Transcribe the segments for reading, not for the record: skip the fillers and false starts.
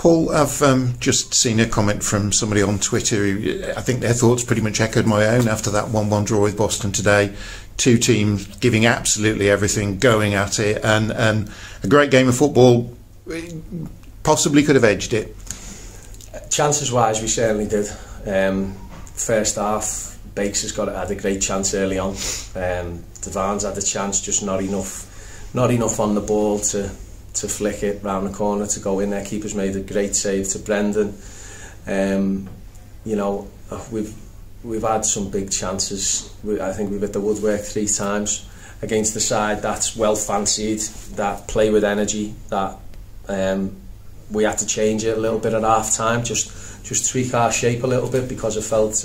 Paul, I've just seen a comment from somebody on Twitter who, I think their thoughts pretty much echoed my own after that 1-1 draw with Boston today. Two teams giving absolutely everything, going at it, and a great game of football. Possibly could have edged it. Chances wise, we certainly did. First half, Bakes had a great chance early on. Devans had a chance, just not enough on the ball to flick it round the corner to go in there. Keeper's made a great save to Brendan. You know, we've had some big chances. I think we've hit the woodwork 3 times against the side that's well fancied, that play with energy, that we had to change it a little bit at half time, just tweak our shape a little bit, because I felt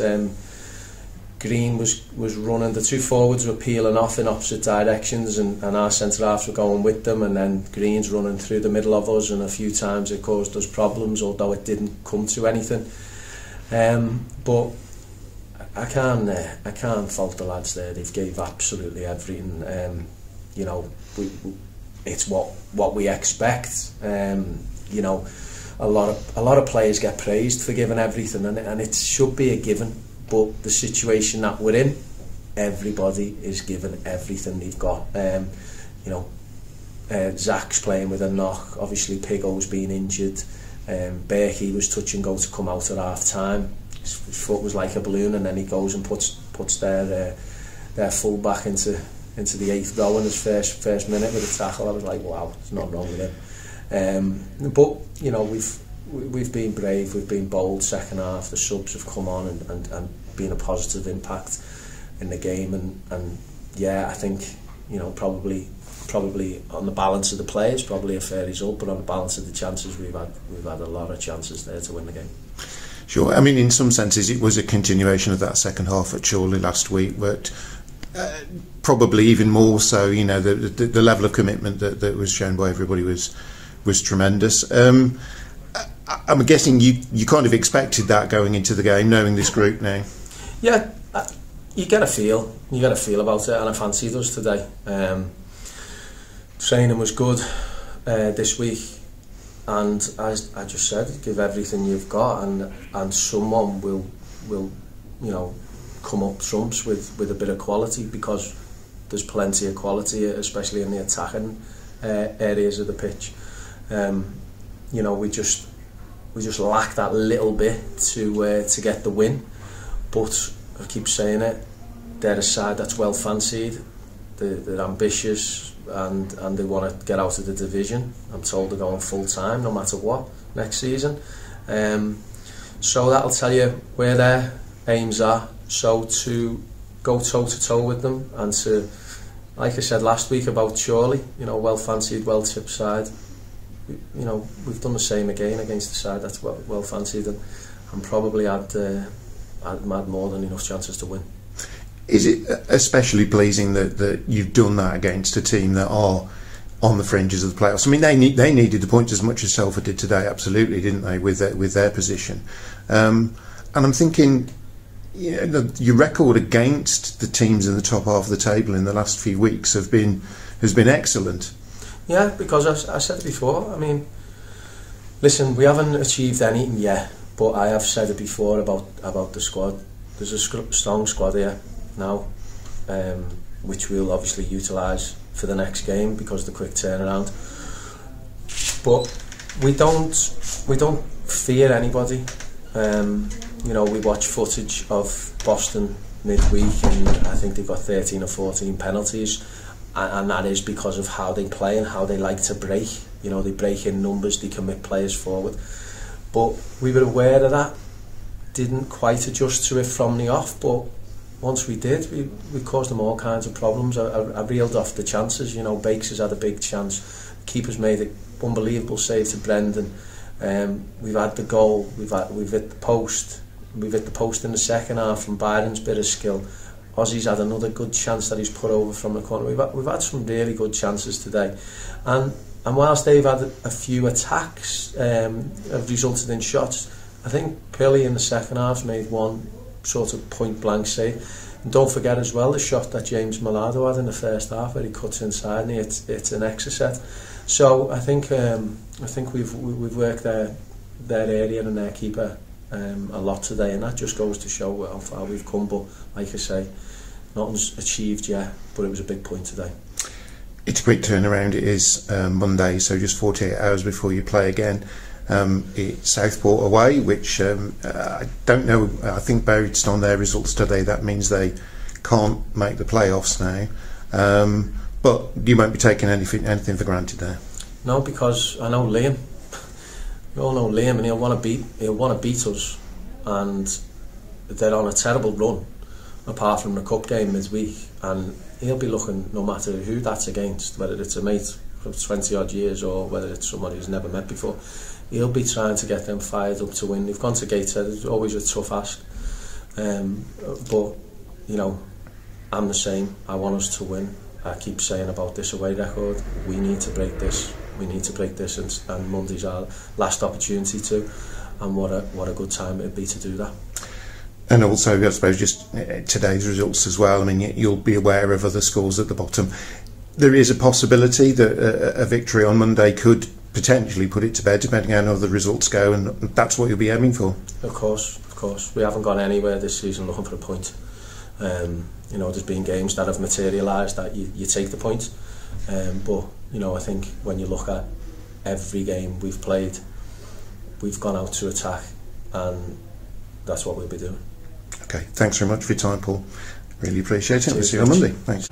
Green was running, the 2 forwards were peeling off in opposite directions, and our centre halves were going with them, and then Green's running through the middle of us, and a few times it caused us problems, although it didn't come to anything. But I can't fault the lads there. They've gave absolutely everything. You know, it's what we expect. You know, a lot of players get praised for giving everything, and it should be a given. But the situation that we're in, everybody is giving everything they've got. You know, Zach's playing with a knock. Obviously, Pigo's been injured. Berkey was touch and go to come out at half time. His foot was like a balloon, and then he goes and puts their full back into the 8th row in his first minute with a tackle. I was like, wow, there's nothing wrong with him. But you know, we've been brave, we've been bold. Second half, the subs have come on and been a positive impact in the game, and yeah, I think, you know, probably on the balance of the play, it's probably a fair result, but on the balance of the chances, we've had a lot of chances there to win the game. Sure. I mean, in some senses, it was a continuation of that second half at Chorley last week, but probably even more so. You know, the level of commitment that was shown by everybody was tremendous. I'm guessing you kind of expected that going into the game, knowing this group now. Yeah, you get a feel about it, and I fancied us today. Training was good this week, and as I just said, give everything you've got, and someone will you know, come up trumps with a bit of quality, because there's plenty of quality, especially in the attacking areas of the pitch. You know, we just lack that little bit to get the win, but I keep saying it, they're a side that's well fancied, they're ambitious, and they want to get out of the division. I'm told they're going full time no matter what next season, so that'll tell you where their aims are. So to go toe to toe with them, and to, like I said last week about Chorley, you know, well fancied, well tipped side, you know, we've done the same again against the side that's well fancied, and probably had more than enough chances to win. Is it especially pleasing that you've done that against a team that are on the fringes of the playoffs? I mean, they needed the points as much as Telford did today, absolutely, didn't they, with their position? And I'm thinking, you know, your record against the teams in the top half of the table in the last few weeks has been excellent. Yeah, because I said it before. I mean, listen, we haven't achieved anything yet, but I have said it before about the squad. There's a strong squad here now, which we'll obviously utilise for the next game because of the quick turnaround. But we don't fear anybody. You know, we watch footage of Boston midweek, and I think they've got 13 or 14 penalties, and that is because of how they play and how they like to break. You know, they break in numbers, they commit players forward. But we were aware of that, didn't quite adjust to it from the off, but once we did, we caused them all kinds of problems. I reeled off the chances. You know, Bakes has had a big chance. Keeper's made an unbelievable save to Brendan. We've had the goal. We've hit the post. We've hit the post in the second half from Byron's bit of skill. Ozzy's had another good chance that he's put over from the corner. We've had some really good chances today, and whilst they've had a few attacks have resulted in shots, I think Pilly in the second half made one sort of point blank save. And don't forget as well the shot that James Malado had in the first half, where he cuts inside and it's an extra set. So I think we've worked their their area and their keeper a lot today, and that just goes to show how far we've come. But like I say, nothing's achieved yet, but it was a big point today. It's a quick turnaround. It is Monday, so just 48 hours before you play again. It's Southport away, which I don't know. I think based on their results today, that means they can't make the playoffs now. But you won't be taking anything for granted there. No, because I know Liam. We all know Liam, and he'll want to beat us, and they're on a terrible run, apart from the cup game midweek, and he'll be looking, no matter who that's against, whether it's a mate from 20 odd years or whether it's somebody who's never met before, he'll be trying to get them fired up to win. They've gone to Gateshead, it's always a tough ask, but you know, I'm the same. I want us to win. I keep saying about this away record, we need to break this. We need to break this, and Monday's our last opportunity to. And what a good time it'd be to do that. And also, I suppose, just today's results as well. I mean, you'll be aware of other scores at the bottom. There is a possibility that a victory on Monday could potentially put it to bed, depending on how the results go, and that's what you'll be aiming for. Of course. We haven't gone anywhere this season looking for a point. You know, there's been games that have materialised that you take the point. But, you know, I think when you look at every game we've played, we've gone out to attack, and that's what we'll be doing. Okay, thanks very much for your time, Paul. Really appreciate it. Cheers, We'll see you on Monday. Thanks.